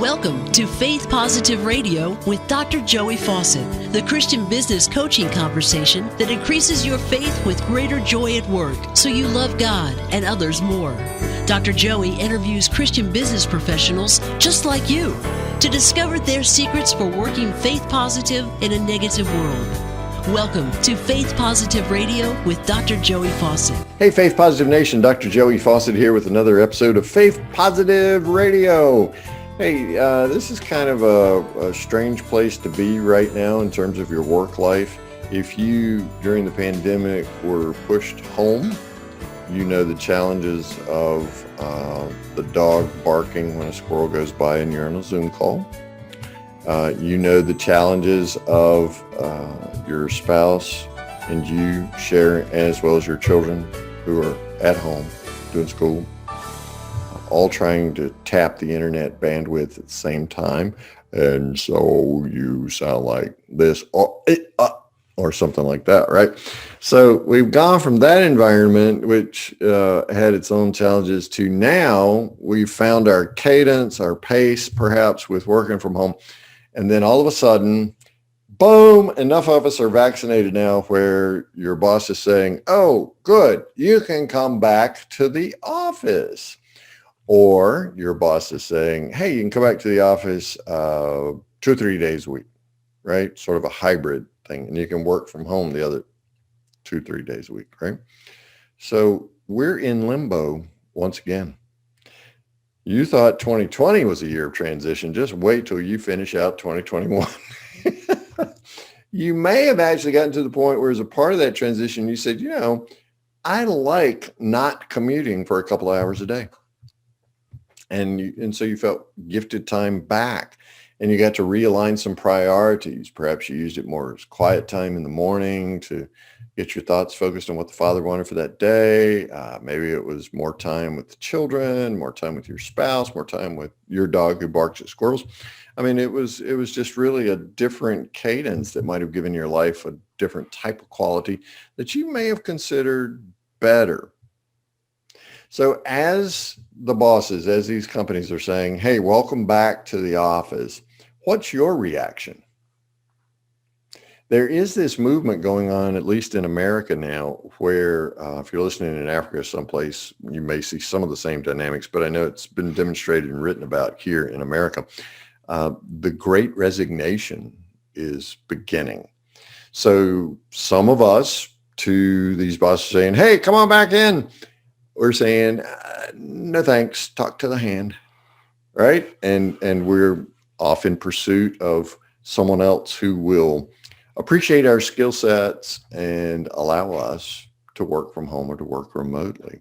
Welcome to Faith Positive Radio with Dr. Joey Fawcett, the Christian business coaching conversation that increases your faith with greater joy at work so you love God and others more. Dr. Joey interviews Christian business professionals just like you to discover their secrets for working faith positive in a negative world. Welcome to Faith Positive Radio with Dr. Joey Fawcett. Hey, Faith Positive Nation, Dr. Joey Fawcett here with another episode of Faith Positive Radio. Hey, this is kind of a strange place to be right now in terms of your work life. If you, during the pandemic, were pushed home, you know the challenges of the dog barking when a squirrel goes by and you're on a Zoom call. You know the challenges of your spouse and you share, as well as your children who are at home doing school, all trying to tap the internet bandwidth at the same time. And so you sound like this or something like that, right? So we've gone from that environment, which had its own challenges, to now we've found our cadence, our pace, perhaps with working from home. And then all of a sudden, boom, enough of us are vaccinated now where your boss is saying, oh, good, you can come back to the office. Or your boss is saying, hey, you can come back to the office 2 or 3 days a week, right? Sort of a hybrid thing. And you can work from home the other 2 or 3 days a week, right? So we're in limbo once again. You thought 2020 was a year of transition. Just wait till you finish out 2021. You may have actually gotten to the point where as a part of that transition, you said, I like not commuting for a couple of hours a day. And so you felt gifted time back and you got to realign some priorities. Perhaps you used it more as quiet time in the morning to get your thoughts focused on what the Father wanted for that day. Maybe it was more time with the children, more time with your spouse, more time with your dog who barks at squirrels. I mean, it was just really a different cadence that might have given your life a different type of quality that you may have considered better. So as the bosses, as these companies are saying, hey, welcome back to the office, what's your reaction? There is this movement going on, at least in America now, where if you're listening in Africa someplace, you may see some of the same dynamics, but I know it's been demonstrated and written about here in America. The Great Resignation is beginning. So some of us, to these bosses saying, hey, come on back in, we're saying, no thanks, talk to the hand, right? And we're off in pursuit of someone else who will appreciate our skill sets and allow us to work from home or to work remotely.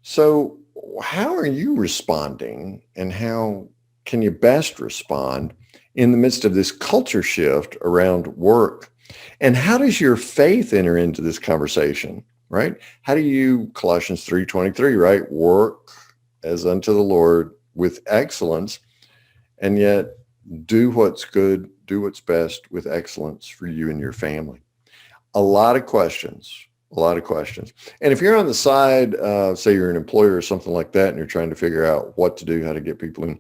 So how are you responding, and how can you best respond in the midst of this culture shift around work? And how does your faith enter into this conversation? Right? How do you, Colossians 3:23, right? Work as unto the Lord with excellence, and yet do what's good, do what's best with excellence for you and your family. A lot of questions. And if you're on the side, say you're an employer or something like that, and you're trying to figure out what to do, how to get people in,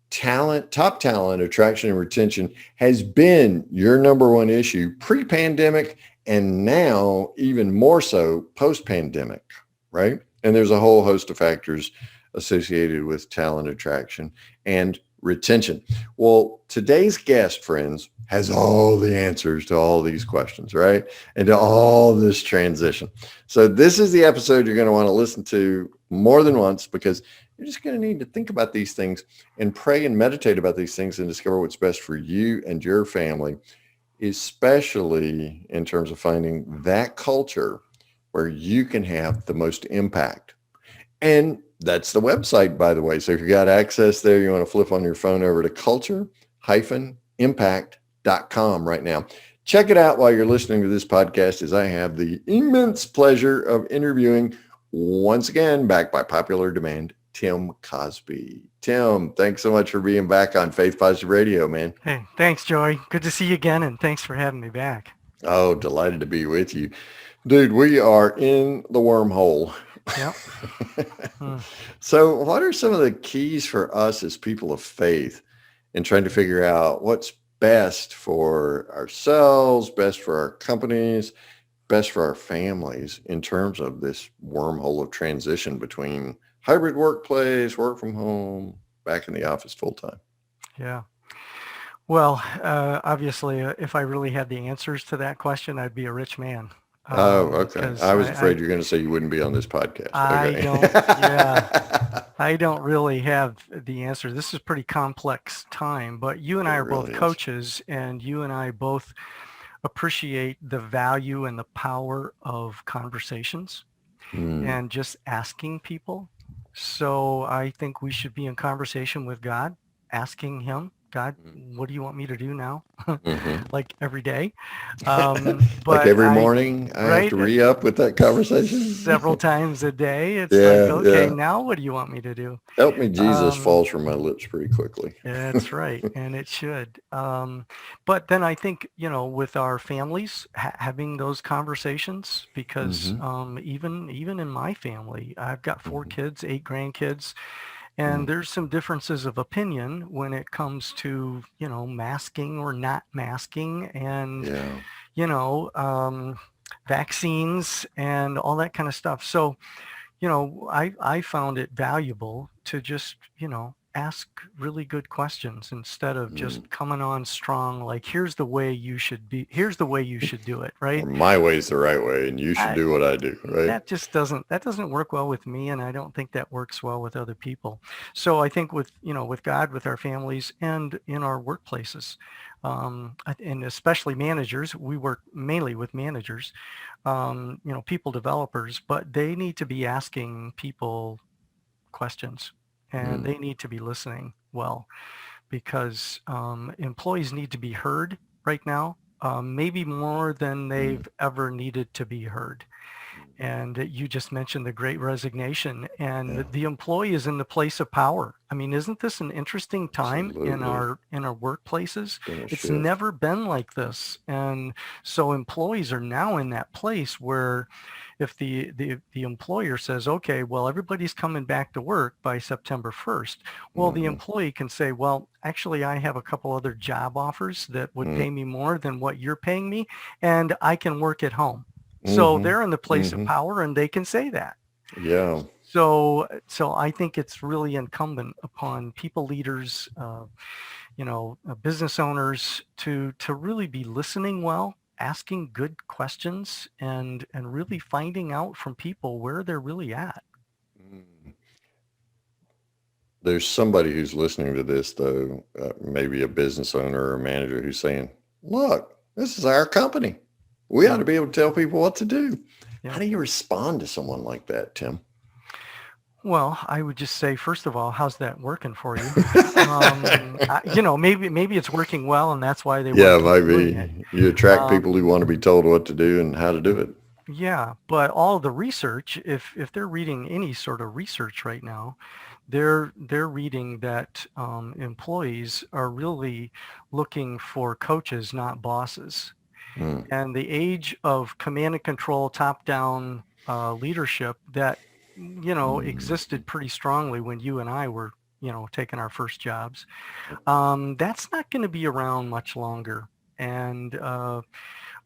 top talent, attraction and retention has been your number one issue pre-pandemic, and now even more so post-pandemic, right? And there's a whole host of factors associated with talent attraction and retention. Well, today's guest, friends, has all the answers to all these questions, right? And to all this transition. So this is the episode you're going to want to listen to more than once, because you're just going to need to think about these things and pray and meditate about these things and discover what's best for you and your family, especially in terms of finding that culture where you can have the most impact. And that's the website, by the way. So if you got access there, you want to flip on your phone over to culture-impact.com right now. Check it out while you're listening to this podcast, as I have the immense pleasure of interviewing, once again, back by popular demand, Tim Cosby. Tim, thanks so much for being back on Faith Positive Radio, man. Hey, thanks, Joey. Good to see you again, and thanks for having me back. Oh, delighted to be with you. Dude, we are in the wormhole. Yep. So what are some of the keys for us as people of faith and trying to figure out what's best for ourselves, best for our companies, best for our families in terms of this wormhole of transition between hybrid workplace, work from home, back in the office full time. Yeah. Well, obviously, if I really had the answers to that question, I'd be a rich man. Oh, okay. Because I was afraid you're going to say you wouldn't be on this podcast. I Okay. don't, yeah, I don't really have the answer. This is a pretty complex time, but you and It I are both really is. coaches, and you and I both appreciate the value and the power of conversations Mm, and just asking people. So I think we should be in conversation with God, asking him, God, what do you want me to do now? mm-hmm. Like every day. Like But every morning, I have right, to re-up with that conversation. several times a day, it's like, Yeah, okay, yeah. now what do you want me to do? Help me, Jesus Um, falls from my lips pretty quickly. That's right, and it should. But then I think, with our families, having those conversations, because Mm-hmm. even in my family, I've got 4 Mm-hmm. kids, 8 grandkids, and there's some differences of opinion when it comes to, masking or not masking, and Yeah. you know, um, vaccines and all that kind of stuff. So I found it valuable to just, ask really good questions instead of Mm. just coming on strong, like, here's the way you should do it, Or right? my way's the right way, and you should I, do what I do, right? that doesn't work well with me, and I don't think that works well with other people. So I think with God, with our families, and in our workplaces, and especially managers, we work mainly with managers, people developers, but they need to be asking people questions, and Mm. they need to be listening well, because employees need to be heard right now, maybe more than Mm. they've ever needed to be heard. And you just mentioned the great resignation, Yeah, and the employee is in the place of power. I mean, isn't this an interesting time in absolutely. our workplaces? It's been a It's shift. never been like this. And so employees are now in that place where if the employer says, okay, well, everybody's coming back to work by September 1st, well, the Mm-hmm. employee can say, well, actually, I have a couple other job offers that would pay me more than what you're paying me, and I can work at home. So Mm-hmm. they're in the place of Mm-hmm. power, and they can say that. Yeah. So I think it's really incumbent upon people leaders, business owners to really be listening well, asking good questions, and really finding out from people where they're really at. Mm. There's somebody who's listening to this, though, maybe a business owner or a manager who's saying, look, this is our company. We ought Yeah, to be able to tell people what to do. How yeah. do you respond to someone like that, Tim? Well, I would just say, first of all, how's that working for you? Maybe it's working well, and that's why they want Yeah, to it keep might doing it. be. You attract Um, people who want to be told what to do and how to do it. Yeah, but all the research, if they're reading any sort of research right now, they're reading that employees are really looking for coaches, not bosses. Mm, And the age of command and control, top-down leadership that mm, existed pretty strongly when you and I were taking our first jobs, that's not going to be around much longer. And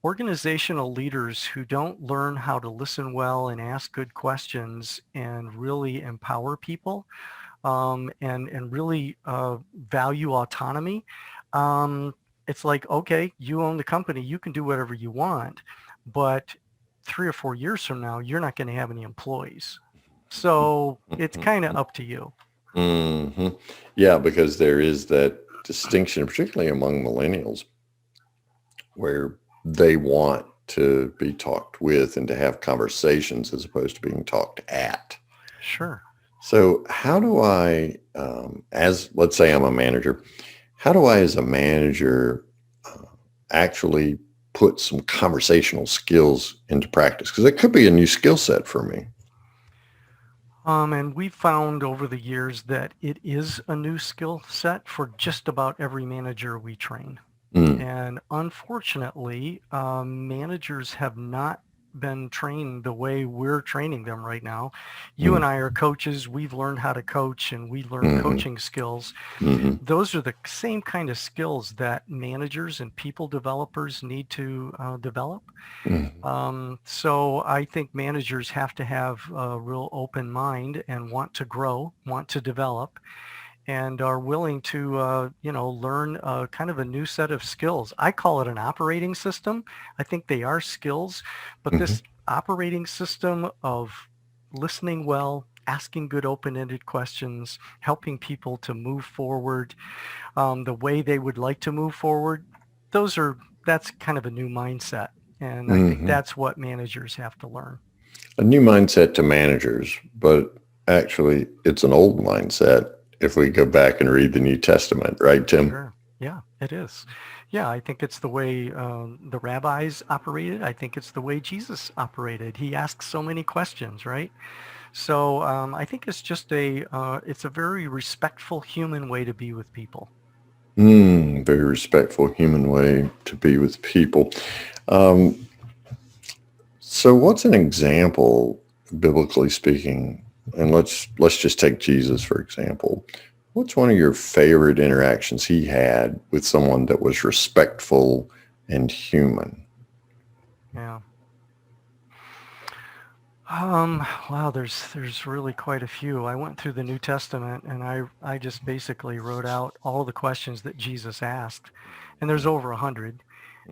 organizational leaders who don't learn how to listen well and ask good questions and really empower people, and really value autonomy. Um, it's like, okay, you own the company, you can do whatever you want, but 3 or 4 years from now, you're not going to have any employees. So it's kind of up to you. hmm. Yeah, because there is that distinction, particularly among millennials, where they want to be talked with and to have conversations as opposed to being talked at. Sure. So how do I, as let's say I'm a manager, how do I as a manager uh, actually put some conversational skills into practice? Because it could be a new skill set for me. And we found over the years that it is a new skill set for just about every manager we train. Mm, And unfortunately, managers have not been trained the way we're training them right now. You and I are coaches. We've learned how to coach, and we learn coaching skills. Those are the same kind of skills that managers and people developers need to develop. So I think managers have to have a real open mind and want to grow, want to develop, and are willing to, learn kind of a new set of skills. I call it an operating system. I think they are skills, but this operating system of listening well, asking good open-ended questions, helping people to move forward the way they would like to move forward, that's kind of a new mindset. And I think that's what managers have to learn. A new mindset to managers, but actually it's an old mindset if we go back and read the New Testament, right, Tim? Sure. Yeah, it is. Yeah, I think it's the way the rabbis operated. I think it's the way Jesus operated. He asked so many questions, right? So I think it's just it's a very respectful human way to be with people. Very respectful human way to be with people. So what's an example, biblically speaking, and let's just take Jesus, for example. What's one of your favorite interactions he had with someone that was respectful and human? Yeah. Wow, there's really quite a few. I went through the New Testament and I just basically wrote out all the questions that Jesus asked, and there's over 100.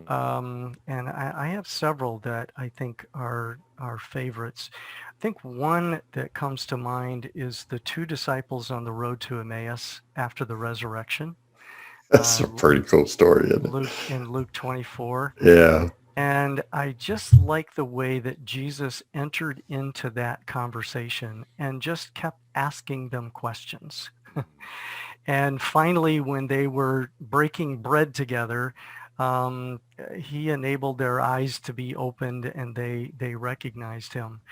And I have several that I think are favorites. I think one that comes to mind is the two disciples on the road to Emmaus after the resurrection. That's a pretty cool story, isn't it? In Luke 24. Yeah. And I just like the way that Jesus entered into that conversation and just kept asking them questions. And finally, when they were breaking bread together, he enabled their eyes to be opened and they recognized him.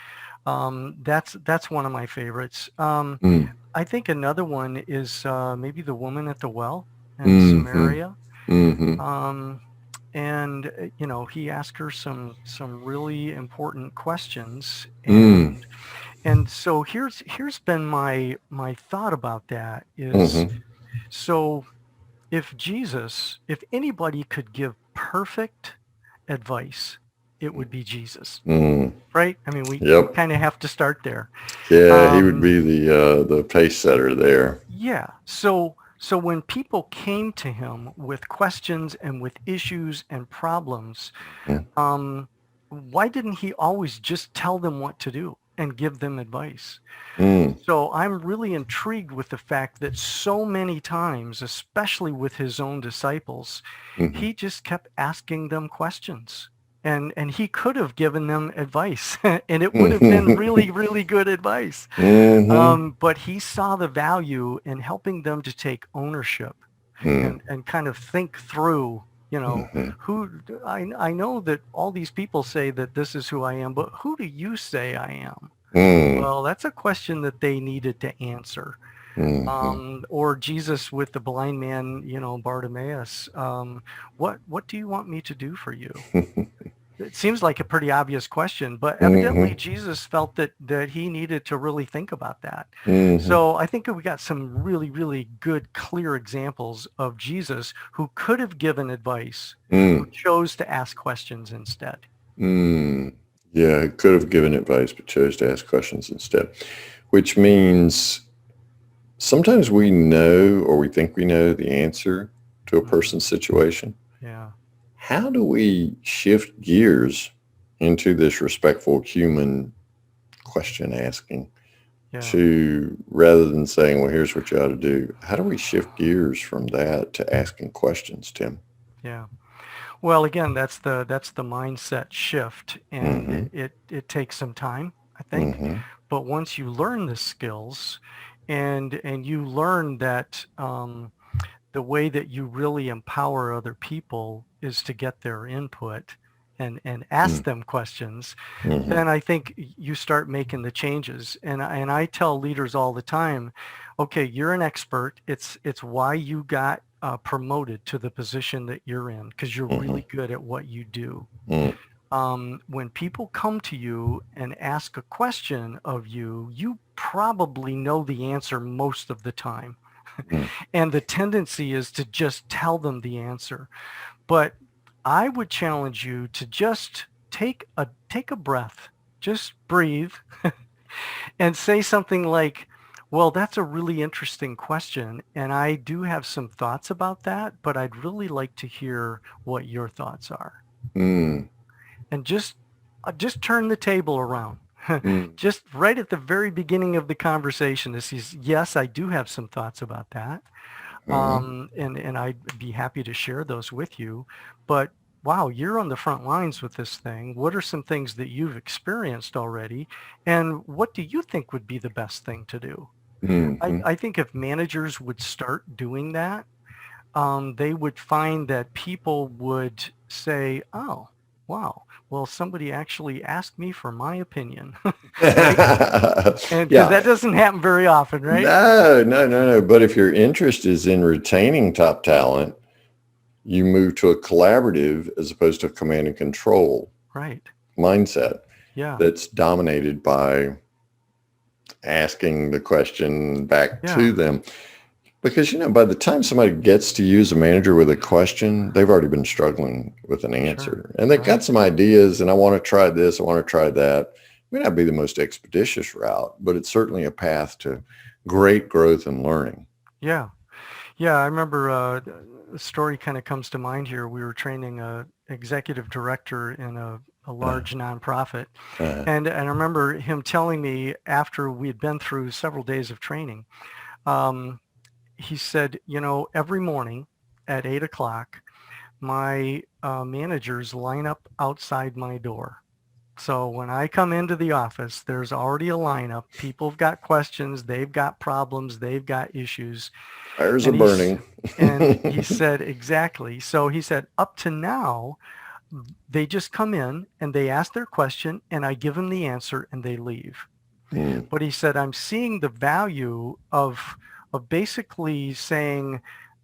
That's one of my favorites. I think another one is maybe the woman at the well in Samaria. And he asked her some really important questions, and so here's been my thought about that is, so if anybody could give perfect advice, it would be Jesus, right? I mean, we kind of have to start there. Yeah, he would be the pace setter there. Yeah. So when people came to him with questions and with issues and problems, why didn't he always just tell them what to do and give them advice? So I'm really intrigued with the fact that so many times, especially with his own disciples, he just kept asking them questions. And he could have given them advice, and it would have been really, really good advice. But he saw the value in helping them to take ownership and kind of think through, who I know that all these people say that this is who I am, but who do you say I am? Well, that's a question that they needed to answer. Or Jesus with the blind man, Bartimaeus, what do you want me to do for you? It seems like a pretty obvious question, but evidently Jesus felt that he needed to really think about that. So I think we got some really, really good, clear examples of Jesus who could have given advice, who chose to ask questions instead. Yeah, he could have given advice, but chose to ask questions instead, which means sometimes we know, or we think we know, the answer to a person's situation. Yeah. How do we shift gears into this respectful human question asking to, rather than saying, well, here's what you ought to do? How do we shift gears from that to asking questions, Tim? Yeah. Well, again, that's the mindset shift, and it takes some time, I think. But once you learn the skills and you learn that the way that you really empower other people is to get their input and ask them questions, then I think you start making the changes. And I tell leaders all the time, okay, you're an expert. It's why you got promoted to the position that you're in, because you're really good at what you do. when people come to you and ask a question of you, you probably know the answer most of the time. Mm. And the tendency is to just tell them the answer. But I would challenge you to just take a breath, just breathe and say something like, well, that's a really interesting question, and I do have some thoughts about that, but I'd really like to hear what your thoughts are. Mm. And just turn the table around. Mm. Just right at the very beginning of the conversation, this is, yes, I do have some thoughts about that. Mm. And I'd be happy to share those with you. But wow, you're on the front lines with this thing. What are some things that you've experienced already? And what do you think would be the best thing to do? Mm. I think if managers would start doing that, they would find that people would say, oh, wow, well, somebody actually asked me for my opinion, right? And because Yeah. that doesn't happen very often, right? No. But if your interest is in retaining top talent, you move to a collaborative as opposed to a command and control Right. mindset Yeah. that's dominated by asking the question back Yeah. to them. Because, by the time somebody gets to use a manager with a question, they've already been struggling with an Sure. answer. And they've Right. got some ideas, and I want to try this, I want to try that. It may not be the most expeditious route, but it's certainly a path to great growth and learning. Yeah. Yeah. I remember a story kind of comes to mind here. We were training a executive director in a large nonprofit. Uh, And I remember him telling me after we had been through several days of training, um, he said, every morning at 8 o'clock, my managers line up outside my door. So when I come into the office, there's already a lineup. People have got questions. They've got problems. They've got issues. Fires are And burning. he said, exactly. So he said, up to now, they just come in and they ask their question and I give them the answer and they leave. Mm. But he said, I'm seeing the value of basically saying,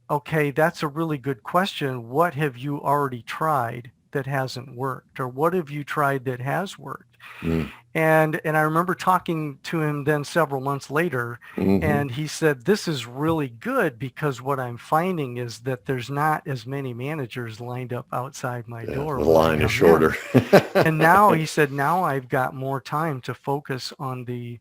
okay, that's a really good question. What have you already tried that hasn't worked? Or what have you tried that has worked? Mm. And I remember talking to him then several months later, Mm-hmm. and he said, this is really good because what I'm finding is that there's not as many managers lined up outside my Yeah, door the when I line is come shorter. in. And now he said, now I've got more time to focus on the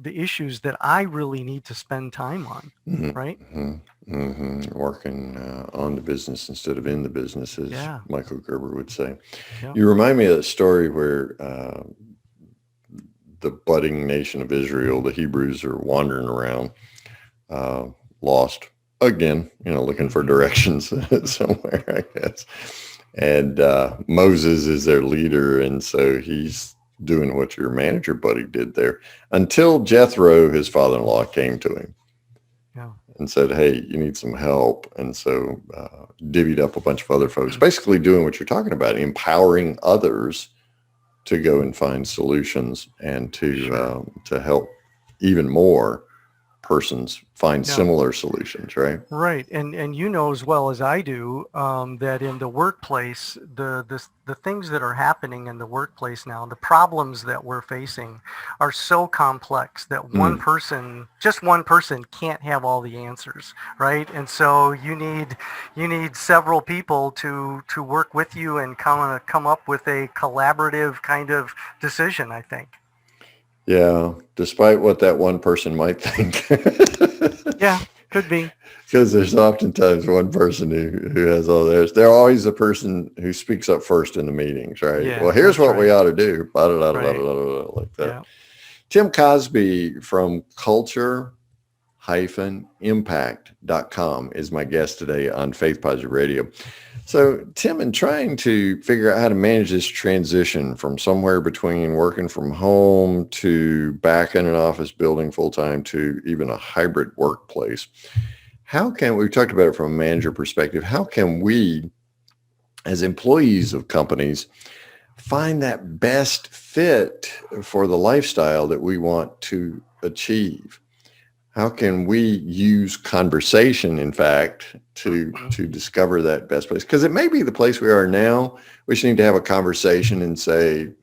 issues that I really need to spend time on, right? Mm-hmm. Mm-hmm. Working on the business instead of in the business, as Yeah. Michael Gerber would say. Yeah. You remind me of that story where the budding nation of Israel, the Hebrews, are wandering around, lost again, looking for directions somewhere, I guess. And Moses is their leader, and so he's doing what your manager buddy did there until Jethro, his father-in-law, came to him. Yeah. And said, hey, you need some help. And so divvied up a bunch of other folks, basically doing what you're talking about, empowering others to go and find solutions and to help even more persons find similar solutions, right? Right, and you know as well as I do that in the workplace, the things that are happening in the workplace now, the problems that we're facing, are so complex that just one person, can't have all the answers, right? And so you need several people to work with you and come up with a collaborative kind of decision, I think. Yeah, despite what that one person might think. Yeah, could be. Because there's oftentimes one person who has all theirs. They're always the person who speaks up first in the meetings, right? Yeah, well, here's that's what we right. ought to do. Right. Like that. Yeah. Tim Cosby from culture-impact.com is my guest today on Faith Positive Radio. So, Tim, in trying to figure out how to manage this transition from somewhere between working from home to back in an office building full-time to even a hybrid workplace, we've talked about it from a manager perspective, how can we, as employees of companies, find that best fit for the lifestyle that we want to achieve? How can we use conversation, in fact, to Mhm. discover that best place? Because it may be the place we are now. We just need to have a conversation and say,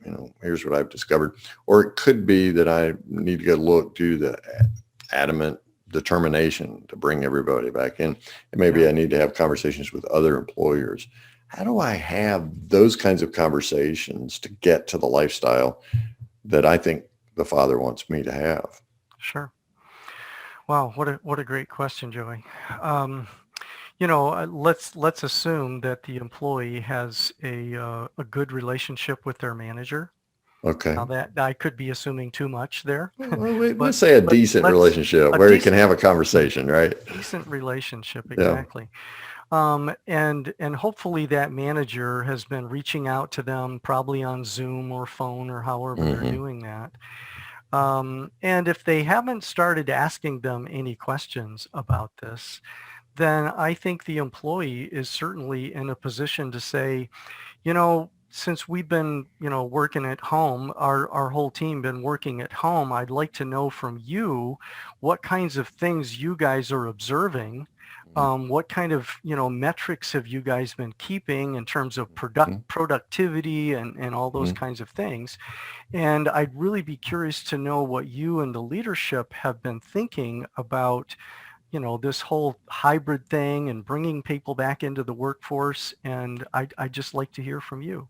here's what I've discovered. Or it could be that I need to go look, do the adamant determination to bring everybody back in. And maybe Yeah. I need to have conversations with other employers. How do I have those kinds of conversations to get to the lifestyle that I think the Father wants me to have? Sure. Wow, what a great question, Joey. Um, let's assume that the employee has a good relationship with their manager. Now Okay. that I could be assuming too much there, Well, but let's say a but decent let's relationship a where you can decent have a conversation, right? decent relationship, Yeah. exactly. And hopefully that manager has been reaching out to them probably on Zoom or phone or however they're Mm-hmm. doing that. And if they haven't started asking them any questions about this, then I think the employee is certainly in a position to say, since we've been, working at home, our whole team been working at home, I'd like to know from you what kinds of things you guys are observing. What kind of, metrics have you guys been keeping in terms of productivity and all those Mm-hmm. kinds of things? And I'd really be curious to know what you and the leadership have been thinking about, this whole hybrid thing and bringing people back into the workforce. And I'd just like to hear from you.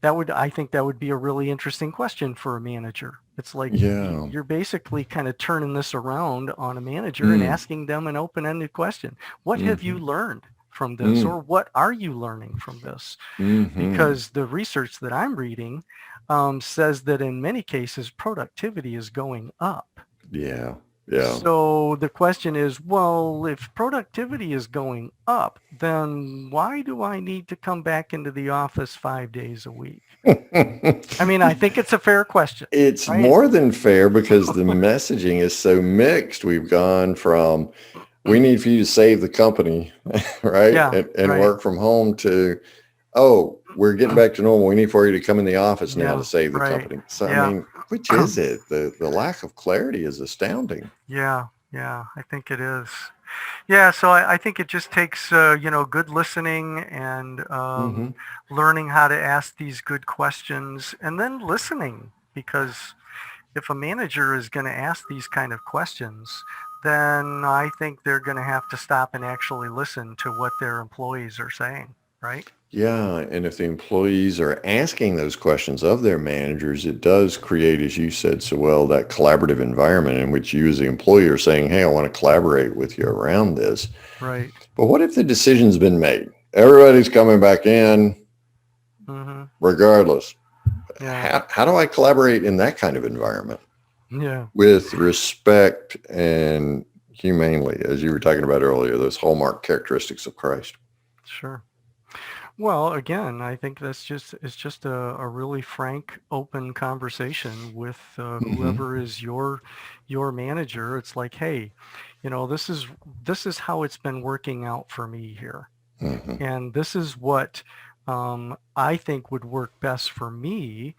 I think that would be a really interesting question for a manager. It's like Yeah. you're basically kind of turning this around on a manager and Mm. asking them an open-ended question. What have you Mm-hmm. learned from this? Mm. Or what are you learning from this? Mm-hmm. Because the research that I'm reading says that in many cases, productivity is going up. Yeah. Yeah. So the question is, well, if productivity is going up, then why do I need to come back into the office 5 days a week? I mean, I think it's a fair question, It's right? more than fair because the messaging is so mixed. We've gone from we need for you to save the company, right? Yeah, And right. work from home to, oh, we're getting back to normal. We need for you to come in the office now to Yeah, save the right. company. So, I Yeah. mean, which is it? The lack of clarity is astounding. Yeah, yeah, I think it is. Yeah, so I think it just takes, good listening and Mm-hmm. learning how to ask these good questions and then listening because if a manager is going to ask these kind of questions, then I think they're going to have to stop and actually listen to what their employees are saying, right? Yeah, and if the employees are asking those questions of their managers, it does create, as you said so well, that collaborative environment in which you as the employer are saying, hey, I want to collaborate with you around this. Right. But what if the decision's been made? Everybody's coming back in Mm-hmm. regardless. Yeah. How do I collaborate in that kind of environment Yeah. with respect and humanely, as you were talking about earlier, those hallmark characteristics of Christ? Sure. Well, again, I think it's just a really frank, open conversation with Mm-hmm. whoever is your manager. It's like, hey, this is how it's been working out for me here. Mm-hmm. And this is what I think would work best for me.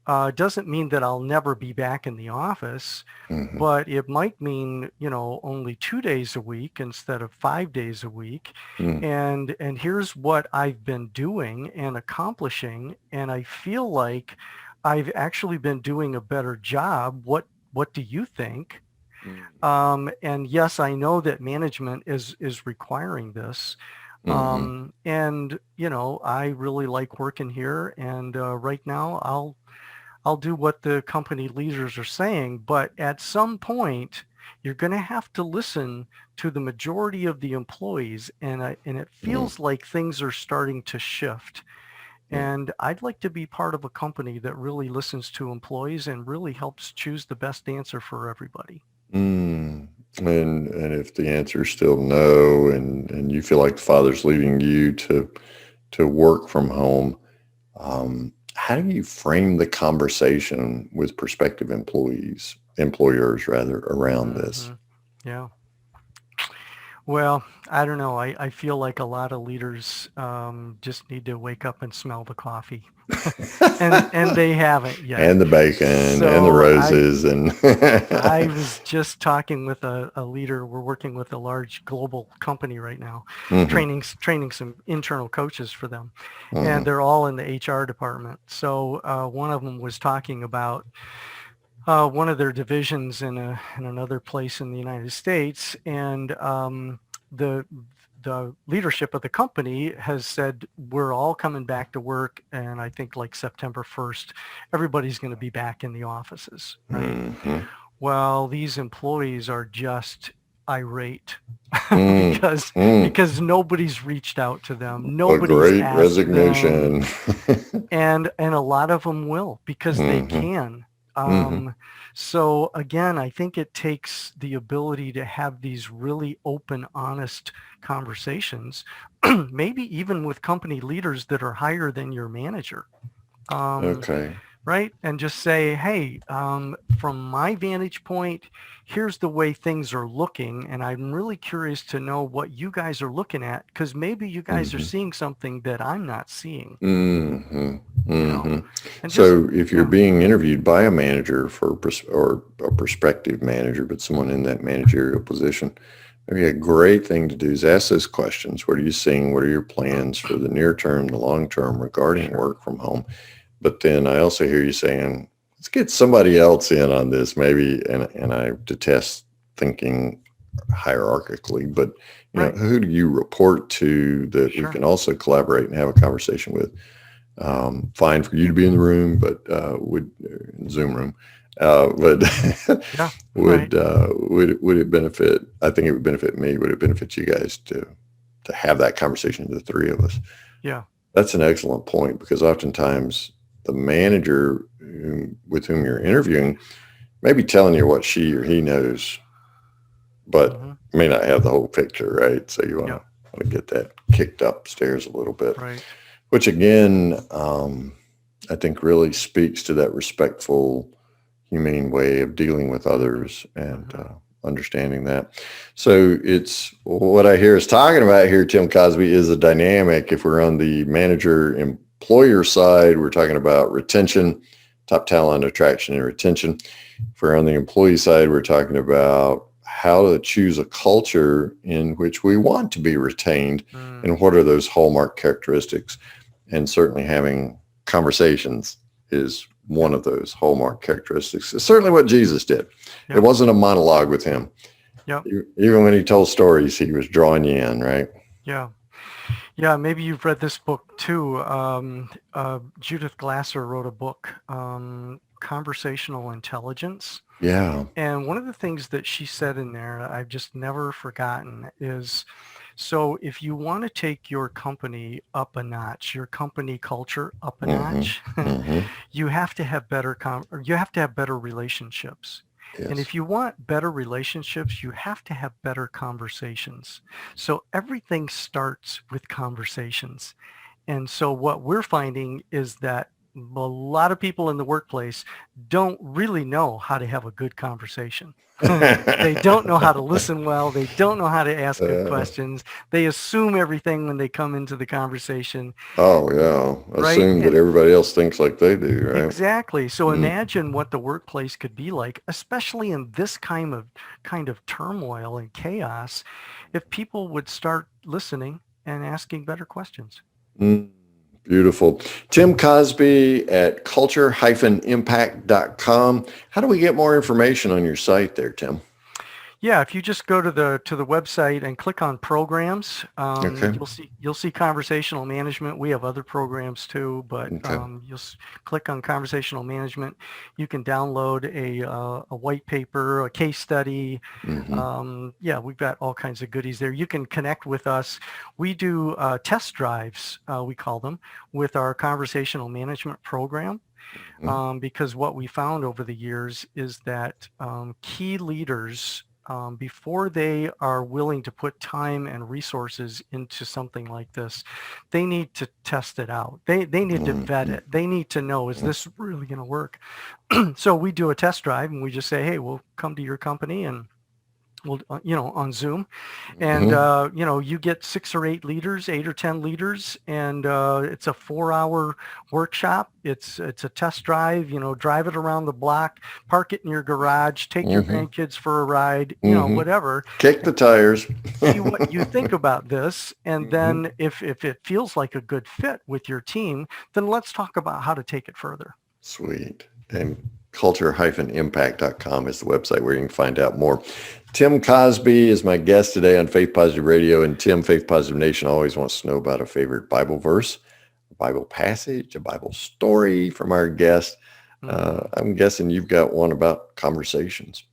Doesn't mean that I'll never be back in the office, Mm-hmm. but it might mean, only 2 days a week instead of 5 days a week. Mm-hmm. And here's what I've been doing and accomplishing. And I feel like I've actually been doing a better job. What do you think? And yes, I know that management is requiring this. Mm-hmm. And I really like working here. And right now, I'll do what the company leaders are saying. But at some point, you're going to have to listen to the majority of the employees, and it Mm-hmm. feels like things are starting to shift. Mm-hmm. And I'd like to be part of a company that really listens to employees and really helps choose the best answer for everybody. Mm. And if the answer is still no, and you feel like the Father's leading you to work from home, how do you frame the conversation with prospective employers rather, around this? Hmm. Yeah. Well, I don't know. I feel like a lot of leaders just need to wake up and smell the coffee, and they haven't yet. And the bacon and the So roses and I was just talking with a leader. We're working with a large global company right now, hmm training some internal coaches for them, and hmm they're all in the HR department. So one of them was talking about one of their divisions in another place in the United States, and the the leadership of the company has said we're all coming back to work, and I think like September 1st, everybody's going to be back in the offices, right? hmm Well, these employees are just irate mm because mm. because nobody's reached out to them, A nobody's great asked them, resignation. and a lot of them will because they hmm can. hmm Um, so again, I think it takes the ability to have these really open, honest conversations, maybe even with company leaders that are higher than your manager. Um, Okay. right? And just say, hey, from my vantage point, here's the way things are looking. And I'm really curious to know what you guys are looking at because maybe you guys are hmm seeing something that I'm not seeing, hmm you know, hmm and just, So if you're yeah, being interviewed by a manager or a prospective manager, but someone in that managerial position, maybe a great thing to do is ask those questions. What are you seeing? What are your plans for the near term, the long term regarding sure. work from home? But then I also hear you saying, let's get somebody else in on this, maybe. And I detest thinking hierarchically, but Right. who do you report to that we Sure. can also collaborate and have a conversation with? Fine for you to be in the room, but would Zoom room, but Yeah. Right. would it benefit? I think it would benefit me. Would it benefit you guys to have that conversation, the three of us? Yeah. That's an excellent point because oftentimes the manager with whom you're interviewing may be telling you what she or he knows, but hmm may not have the whole picture, right? So you Yeah. want to get that kicked upstairs a little bit, Right. which again, I think really speaks to that respectful, humane way of dealing with others and hmm understanding that. So it's what I hear us talking about here, Tim Cosby, is a dynamic. If we're on the manager employer side, we're talking about retention, top talent attraction and retention. If we're on the employee side, we're talking about how to choose a culture in which we want to be retained Mm. and what are those hallmark characteristics. And certainly having conversations is one Yep. of those hallmark characteristics. It's certainly what Jesus did. It Yep. wasn't a monologue with him. Yep. Even when he told stories, he was drawing you in, right? Yeah. Yeah, maybe you've read this book too. Judith Glasser wrote a book, Conversational Intelligence. Yeah. And one of the things that she said in there, I've just never forgotten, is so if you want to take your company up a notch, your company culture up a Mm-hmm. notch, Mm-hmm. you have to have or you have to have better relationships. And Yes. if you want better relationships, you have to have better conversations. So everything starts with conversations. And so what we're finding is that a lot of people in the workplace don't really know how to have a good conversation. They don't know how to listen well. They don't know how to ask good Uh, questions. They assume everything when they come into the conversation, oh, yeah. right? Assume that And everybody else thinks like they do, right? exactly. So Mm. imagine what the workplace could be like, especially in this kind of turmoil and chaos, if people would start listening and asking better questions. Mm. Beautiful. Tim Cosby at culture-impact.com. How do we get more information on your site there, Tim? Yeah, if you just go to the website and click on programs, Okay. you'll see conversational management. We have other programs too, but Okay. click on conversational management. You can download a white paper, a case study. Mm-hmm. Yeah, we've got all kinds of goodies there. You can connect with us. We do test drives, we call them, with our conversational management program. Mm-hmm. Because what we found over the years is that key leaders, before they are willing to put time and resources into something like this, they need to test it out. They need to vet Mm-hmm. it. They need to know, is this really going to work? So we do a test drive and we just say, hey, we'll come to your company and well, on Zoom, and you get 6 or 8 leaders, 8 or 10 leaders, and it's a 4-hour workshop. It's a test drive. Drive it around the block, park it in your garage, take your grandkids for a ride, whatever. Kick the tires. See what you think about this, and then if it feels like a good fit with your team, then let's talk about how to take it further. Sweet. And culture-impact.com is the website where you can find out more. Tim Cosby is my guest today on Faith Positive Radio. And Tim, Faith Positive Nation always wants to know about a favorite Bible verse, a Bible passage, a Bible story from our guest. I'm guessing you've got one about conversations.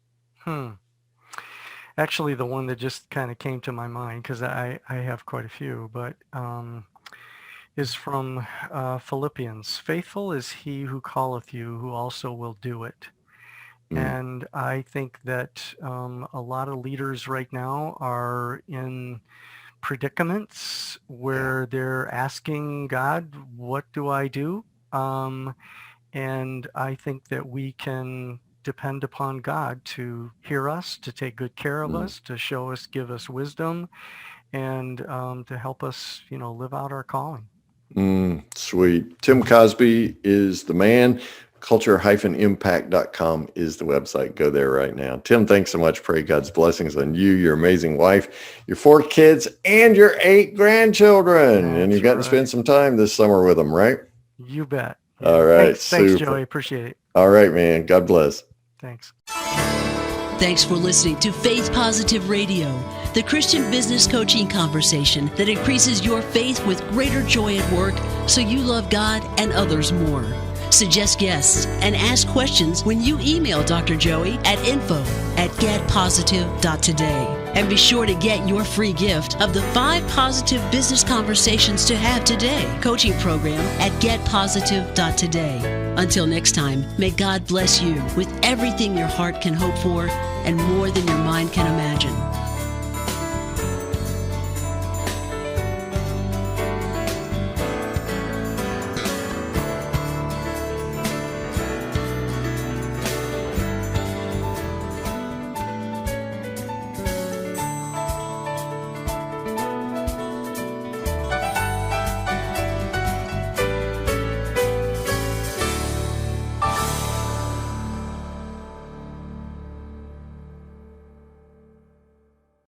Actually, the one that just kind of came to my mind, because I have quite a few, but is from Philippians. Faithful is he who calleth you, who also will do it. And I think that a lot of leaders right now are in predicaments where they're asking God, what do I do? And I think that we can depend upon God to hear us, to take good care of us, to show us, give us wisdom, and to help us, live out our calling. Sweet. Tim Cosby is the man. Culture-impact.com is the website. Go there right now. Tim, thanks so much. Pray God's blessings on you, your amazing wife, your 4 kids, and your 8 grandchildren. And you've got to spend some time this summer with them, right? You bet. Yeah. All right. Thanks, Joey. Appreciate it. All right, man. God bless. Thanks. Thanks for listening to Faith Positive Radio, the Christian business coaching conversation that increases your faith with greater joy at work so you love God and others more. Suggest guests and ask questions when you email Dr. Joey at info@getpositive.today. And be sure to get your free gift of the 5 positive business conversations to have today coaching program at getpositive.today. Until next time, may God bless you with everything your heart can hope for and more than your mind can imagine.